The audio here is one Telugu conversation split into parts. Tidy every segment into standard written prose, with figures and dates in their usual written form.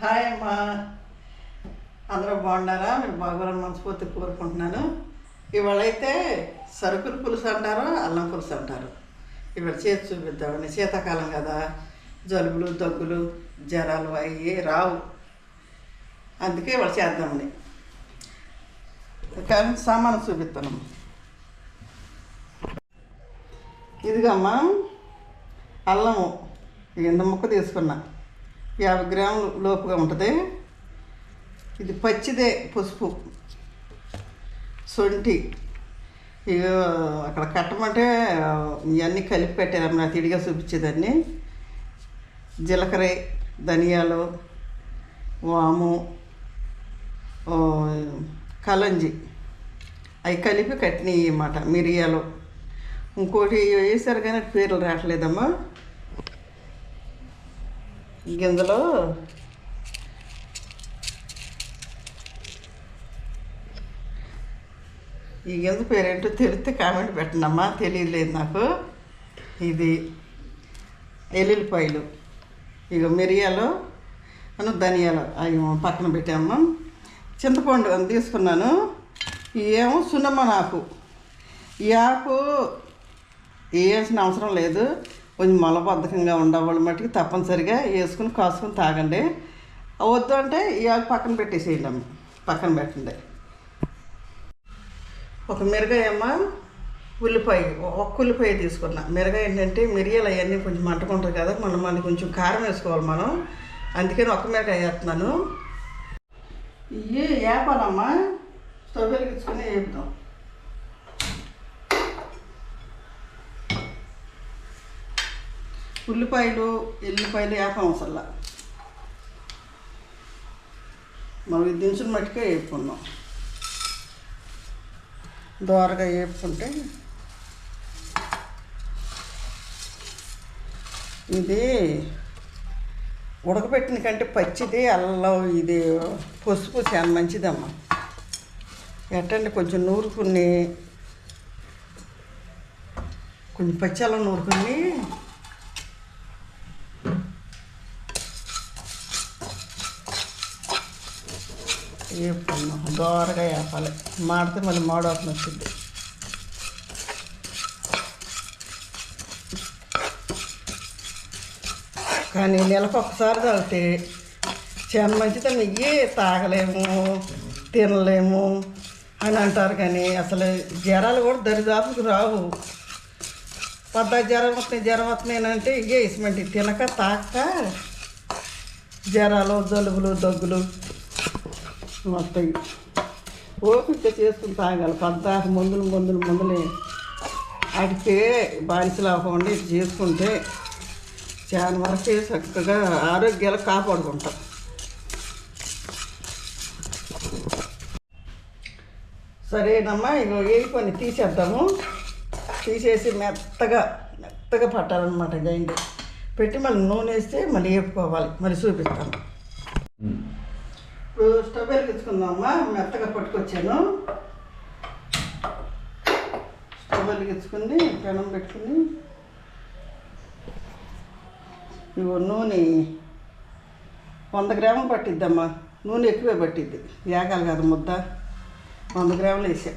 హాయ్ అమ్మా, అందరూ బాగున్నారా? మీరు బాగోరని మనస్ఫూర్తి కోరుకుంటున్నాను. ఇవాళ అయితే సరుకుల పులుసు అంటారు, అల్లం పులుసు అంటారు. ఇవాళ చేసి చూపిద్దామండి. శీతాకాలం కదా, జలుబులు దగ్గులు జ్వరాలు అవి రావు, అందుకే ఇవాళ చేద్దామండి. కానీ సామాను చూపిస్తాను. ఇదిగమ్మా అల్లము ఇంత ముక్క తీసుకున్నా, 50 గ్రాములు లోపుగా ఉంటుంది. ఇది పచ్చిదే, పసుపు, శొంఠి. ఇక అక్కడ కట్టమంటే ఇవన్నీ కలిపి పెట్టాను, నాకు ఇడిగా చూపించేదాన్ని. జీలకర్ర, ధనియాలు, వాము, కలంజి అవి కలిపి కట్టినవి అన్నమాట. మిరియాలు, ఇంకోటి వేసారు కానీ పేర్లు రావట్లేదమ్మా. గింజలో ఈ గింజ పేరేంటో తెలిస్తే కామెంట్ పెట్టండి అమ్మా, తెలియలేదు నాకు. ఇది ఎల్లుల్లిపాయలు, ఇక మిరియాలు, ధనియాలు అవి పక్కన పెట్టాము. చింతపండు అని తీసుకున్నాను. ఏమో సున్నమ్మ ఆకు. ఈ ఆకు వేయాల్సిన అవసరం లేదు, కొంచెం మలబద్ధకంగా ఉండేవాళ్ళు మట్టుకు తప్పనిసరిగా వేసుకుని కాసుకొని తాగండి. వద్దు అంటే ఈ ఆకు పక్కన పెట్టేసేయండి అమ్మ, పక్కన పెట్టండి. ఒక మిరగాయ అమ్మ, ఉల్లిపాయ, ఒక్క ఉల్లిపాయ తీసుకున్నా. మిరగాయ ఏంటంటే మిరియాలు అవన్నీ కొంచెం మంటకుంటుంది కదా, మళ్ళీ కొంచెం కారం వేసుకోవాలి మనం, అందుకని ఒక్క మిరగాయ వేస్తున్నాను. ఇవి వేపాలమ్మా, స్టవ్ వెలిగించుకొని వేపుతాం. ఉల్లిపాయలు ఎల్లిపాయలు వేపం అవసరంలా, మనం దినుసులు మట్టుకే వేపుకున్నాం. దోరగా వేపుకుంటే ఇది ఉడకబెట్టిన కంటే పచ్చిది అల్లం, ఇది పసుపు చాలా మంచిదమ్మా. ఎట్టండి కొంచెం నూరుకుని, కొంచెం పచ్చి అల్లం నూరుకుని వేపుకున్నాం. దోరగా వేపాలి, మాడితే మళ్ళీ మాడవసం వచ్చింది. కానీ నెలకు ఒకసారి తాగితే చాలా మంచిదని. ఇవి తాగలేము, తినలేము అని అంటారు, కానీ అసలు జ్వరాలు కూడా దరిదాపుకు రావు. జ్వరం వస్తున్నాయి అంటే ఇవే ఇసుమంటి తినక తాక జ్వరాలు, జలుబులు, దగ్గులు వస్తాయి. ఓపిక చేసుకుని తాగాలి. మందులు వాటికే బానిసలు అవ్వకుండా ఇది చేసుకుంటే చాలా వరకే చక్కగా ఆరోగ్యాలు కాపాడుకుంటాం. సరేనమ్మా, ఇక వేసుకొని తీసేద్దాము. తీసేసి మెత్తగా పట్టాలన్నమాట. గైండి పెట్టి మళ్ళీ నూనె వేస్తే మళ్ళీ వేపుకోవాలి, మళ్ళీ చూపిస్తాను. ఇప్పుడు స్టవ్ వెలిగించుకుందామమ్మా. మెత్తగా పట్టుకొచ్చాను. స్టవ్ వెలిగించుకుని పెనం పెట్టుకుని, ఇగో నూనె 100 గ్రాములు పట్టిద్దమ్మా. నూనె ఎక్కువే పట్టిద్ది, వేగాలి కదా ముద్ద. 100 గ్రాములు వేసా.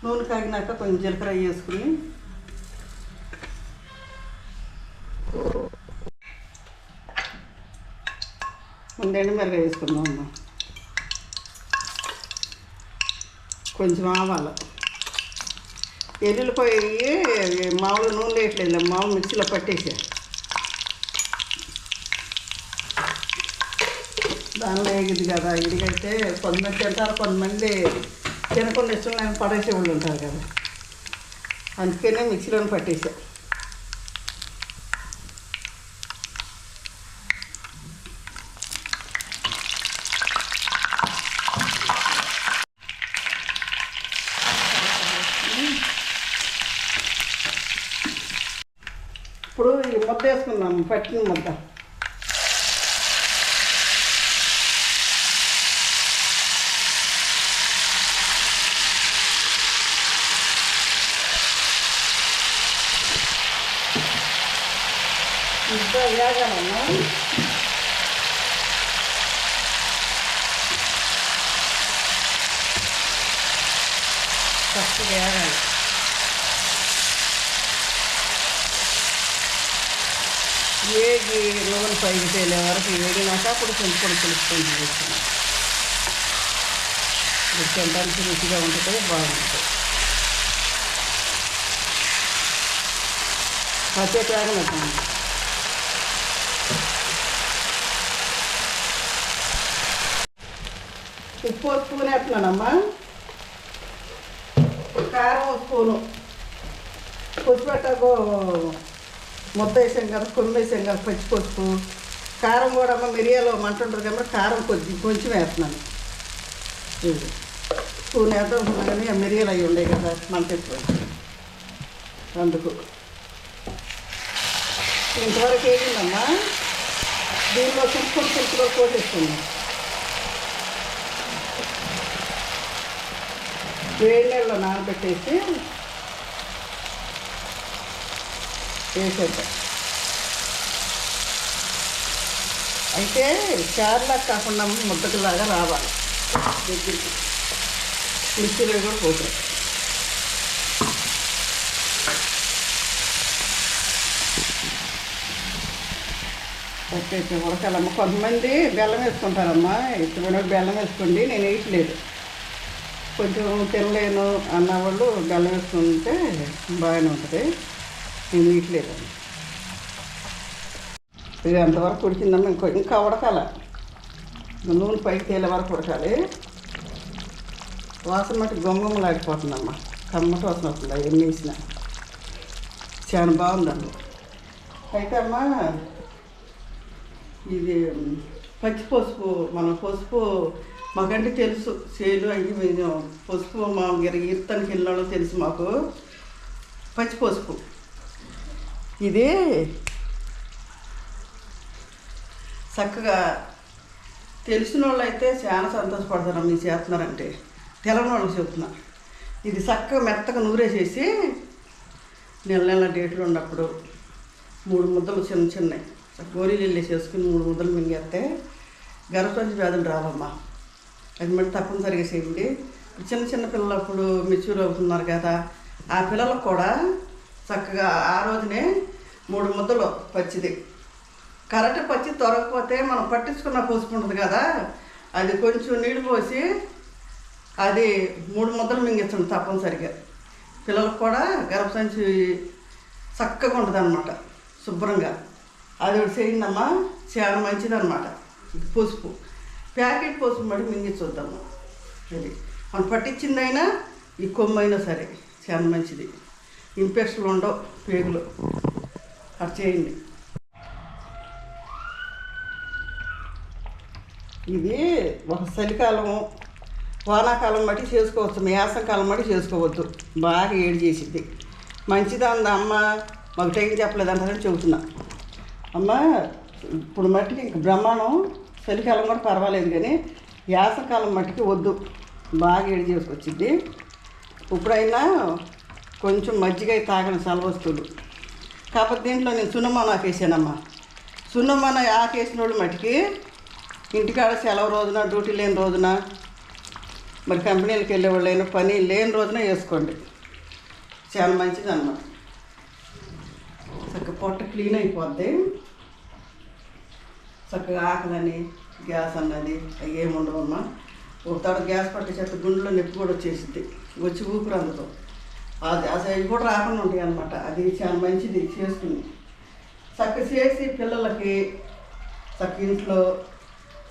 నూనె కాగినాక కొంచెం జీలకర్ర వేసుకుని, ముందండి మిరగాయ వేసుకుందాం అమ్మ. కొంచెం ఆవాలు, ఎల్లుల్లిపాయ మామూలు నూనె వేయట్లేదు, మామూలు మిక్సీలో పట్టేసా. దానిలో వేగిద్ది కదా. ఇదిగైతే కొంతమంది తింటారు, కొంతమంది తినకుండా ఇష్టం లేని పడేసే వాళ్ళు ఉంటారు కదా, అందుకనే మిక్సీలో పట్టేసా. ఇప్పుడు ఈ ముద్ద వేసుకుందాం, పట్టిన ముద్ద. ఇంకా వేగాలమ్మా. ఫస్ట్ వేగాలి. వేగి నూనె పైకి తేలే వరకు వేగినాక అప్పుడు కొంచెం కలుపుకొని వేస్తున్నాం. ఇది తినడానికి రుచిగా ఉంటుంది, బాగుంటుంది. కాసేపు వేగనట్టు ఉప్పు స్పూన్ వేస్తున్నానమ్మా. కారం స్పూను, పసుపెట్టకు ముద్ద వేసాం కదా, కొమ్మి వేసాం కదా, పచ్చి పసుపు. కారం కూడా అమ్మ మిరియాలో మంట ఉంటుంది కాబట్టి కారం కొంచెం వేస్తున్నాను. ఇది స్పూన్ వేద్దాం కానీ ఆ మిరియాలు అవి ఉండేవి కదా, మంట ఎక్కువ, అందుకు. ఇంతవరకు వేసిందమ్మా. దీనిలో చింతపండు కోసేసుకుందాం. వేడి నీళ్ళలో నానబెట్టేసి వేసేద్దాం. అయితే చారులా కాకుండా ముద్దకులాగా రావాలి దగ్గరికి. మిక్సీలో కూడా పోతాయి. అయితే ఉడకాలమ్మ. కొంతమంది బెల్లం వేసుకుంటారమ్మా, ఇష్టమైన బెల్లం వేసుకోండి, నేను వేయట్లేదు. కొంచెం తినలేను అన్న వాళ్ళు బెల్లం వేసుకుంటే బాగానే ఉంటుంది, నేను వేయట్లేదు. ఇది అంతవరకు ఉడికిందమ్మా. ఇంకా ఉడకాల, నూనె పైకి తేలే వరకు ఉడకాలి. వాసన మట్టి గొమ్మలాడిపోతుందమ్మా, కమ్మటి వాసన వస్తుంది అవన్నీ వేసిన. చాలా బాగుందమ్మా. అయితే అమ్మా ఇది పచ్చి పసుపు, మన పసుపు మాకంటే తెలుసు, చేలు అవి మేము పసుపు మా ఈర్తానికి వెళ్ళిన తెలుసు మాకు. పచ్చి పసుపు ఇది చక్కగా తెలిసిన వాళ్ళు అయితే చాలా సంతోషపడతారు మీరు చేస్తున్నారంటే. తెలవని వాళ్ళకి చెప్తున్నా. ఇది చక్కగా మెత్తగా నూరేసేసి నెల డేట్లు ఉన్నప్పుడు 3 ముద్దలు చిన్న చిన్నవి గోళీలు వెళ్ళేసేసుకుని 3 ముద్దలు మింగేస్తే గర్భసంచి వ్యాధులు రావమ్మా. అది మళ్ళీ తప్పనిసరిగా చేయండి. చిన్న చిన్న పిల్లలు అప్పుడు మెచ్యూర్ అవుతున్నారు కదా, ఆ పిల్లలకు కూడా చక్కగా ఆ రోజునే 3 ముద్దలు పచ్చిది. కరెక్ట్ పచ్చి తొరగకపోతే మనం పట్టించుకున్న పసుపు ఉంటుంది కదా, అది కొంచెం నీళ్ళు పోసి అది 3 ముద్దలు మింగించండి తప్పనిసరిగా. పిల్లలకు కూడా గర్భసంచి చక్కగా ఉంటుంది అన్నమాట, శుభ్రంగా. అది ఒకటి చేయిందమ్మా, చాలా మంచిదన్నమాట. పసుపు ప్యాకెట్ పసుపు మడి మింగించొద్దమ్మా. అది మనం పట్టించిందైనా ఈ కొమ్మైనా సరే చాలా మంచిది, ఇన్ఫెక్షన్లు ఉండవు పేగులు. అది చేయండి. ఇది ఒక చలికాలం వానాకాలం బట్టి చేసుకోవచ్చు, వేసవకాలం బట్టి చేసుకోవద్దు, బాగా ఏడు చేసిద్ది. మంచిదా ఉందా అమ్మ, మాకు టైం చెప్పలేదంటారని చెబుతున్నా. అమ్మ ఇప్పుడు మట్టికి ఇంక బ్రహ్మాండం. చలికాలం కూడా పర్వాలేదు కానీ వేసవకాలం మట్టికి వద్దు, బాగా ఏడు చేసుకొచ్చిద్ది. ఇప్పుడైనా కొంచెం మజ్జిగ తాగని చలవస్తువులు. కాకపోతే దీంట్లో నేను సున్నమాన ఆకేసానమ్మా. సున్నమాన ఆకేసిన వాళ్ళు మట్టికి ఇంటికాడ సెలవు రోజున, డ్యూటీ లేని రోజున, మరి కంపెనీలకు వెళ్ళేవాళ్ళైనా పని లేని రోజున వేసుకోండి, చాలా మంచిది అన్నమాట. చక్కగా పొట్ట క్లీన్ అయిపోద్ది. చక్కగా ఆకలని గ్యాస్ అన్నది అవి ఏమి ఉండవమ్మా. ఒక తడ గ్యాస్ పట్టే చెత్త గుండెలో నొప్పి కూడా వచ్చేసింది, వచ్చి ఊపిరి అందుతో అది అవి కూడా రాకుండా ఉంటాయి అన్నమాట. అది చాలా మంచిది చేసుకుని చక్కగా చేసి పిల్లలకి చక్క ఇంట్లో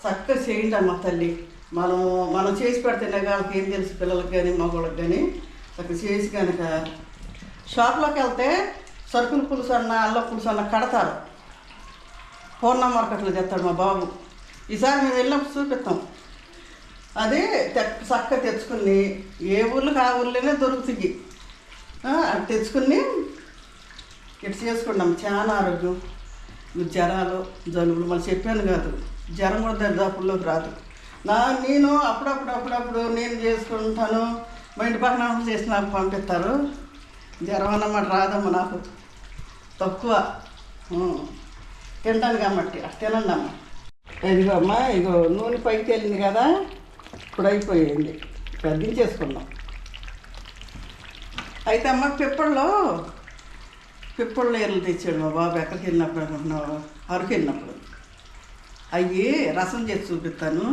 చక్కగా చేయండి అమ్మ తల్లి. మనం చేసి పెడితేనే వాళ్ళకి ఏం తెలుసు, పిల్లలకి కానీ మగవాళ్ళకి కానీ. చక్కగా చేసి కనుక షాప్లోకి వెళ్తే సరుకుల పులుసు అన్న, అల్లం పులుసు అన్న కడతారు, పూర్ణ మార్కెట్లో తెస్తాడు మా బాబు. ఈసారి మేము వెళ్ళినప్పుడు చూపిస్తాం. అదే చక్కగా తెచ్చుకుని ఏ ఊళ్ళకి ఆ ఊళ్ళోనే దొరుకుతాయి, అది తెచ్చుకుని ఇటు చేసుకున్నాం. చాలా ఆరోగ్యం. జ్వరాలు జలుబులు మళ్ళీ చెప్పాను కాదు, జ్వరం కూడా దరిదాపుల్లోకి రాదు. నేను అప్పుడప్పుడు నేను చేసుకుంటాను, మా ఇంటి పక్కన చేసి నాకు పంపిస్తారు. జ్వరం అన్నమాట రాదమ్మా, నాకు తక్కువ. తినడానికి అమ్మట్టి తినండి అమ్మ. ఇదిగో అమ్మ, ఇగో నూనె పైకి వెళ్ళింది కదా, ఇప్పుడు అయిపోయింది, దించేసుకున్నాం. అయితే అమ్మ పిప్పళ్ళు ఎర్రలు తెచ్చాడు మా బాబు. ఎక్కడికి వెళ్ళినప్పుడు అనుకుంటున్నావు? అరకు వెళ్ళినప్పుడు. అవి రసం చేసి చూపిస్తాను.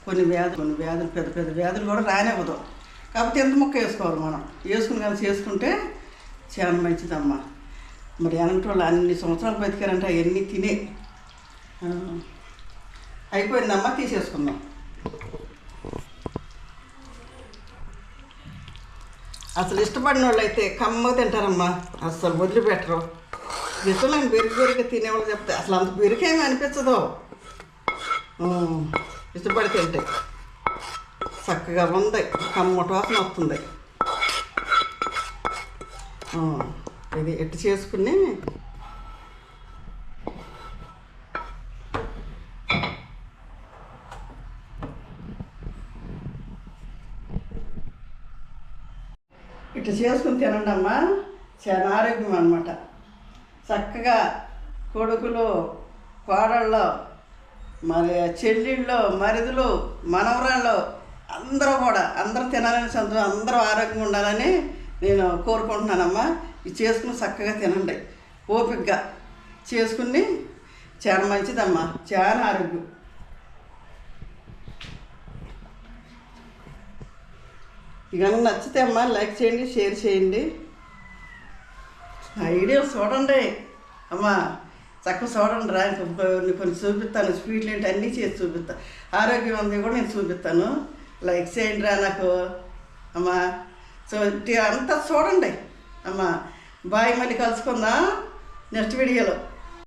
కొన్ని వ్యాధులు పెద్ద పెద్ద వ్యాధులు కూడా రానివ్వదు. కాకపోతే ఎంత ముక్క వేసుకోవాలి మనం, వేసుకుని కలిసి చేసుకుంటే చాలా మంచిదమ్మా. మరి అలాంటి వాళ్ళు అన్ని సంవత్సరాలు బతికారంటే అవన్నీ తినే. అయిపోయిందమ్మా, తీసేసుకుందాం. అసలు ఇష్టపడిన వాళ్ళు అయితే కమ్మగా తింటారమ్మా, అసలు వదిలిపెట్టరు. ఇష్టం బెరిగి తినేవాళ్ళు చెప్తే అసలు అంత బెరికేమీ అనిపించదు. ఇష్టపడి తింటే చక్కగా ఉంది, కమ్మటి వాసన వస్తుంది. ఇది ఎట్టు చేసుకుని ఇట్లా చేసుకుని తినండి అమ్మా, చాలా ఆరోగ్యం అన్నమాట. చక్కగా కొడుకులు, కోడళ్ళు, మరి చెల్లిళ్ళు, మరిదులు, మనవరాళ్ళు అందరూ తినాలని సంతోషం, అందరూ ఆరోగ్యంగా ఉండాలని నేను కోరుకుంటున్నానమ్మా. ఇది చేసుకుని చక్కగా తినండి, ఓపికగా చేసుకుని. చాలా మంచిదమ్మా, చాలా ఆరోగ్యం. ఇక నచ్చితే అమ్మా లైక్ చేయండి, షేర్ చేయండి. ఆ వీడియో చూడండి అమ్మా, చక్కగా చూడండి రా. కొన్ని చూపిస్తాను, స్వీట్లు ఏంటి అన్నీ చేసి చూపిస్తాను, ఆరోగ్యం ఉంది కూడా నేను చూపిస్తాను. లైక్ చేయండి రా నాకు అమ్మా. సో అంతా చూడండి అమ్మా. బాయ్, మళ్ళీ కలుసుకుందాం నెక్స్ట్ వీడియోలో.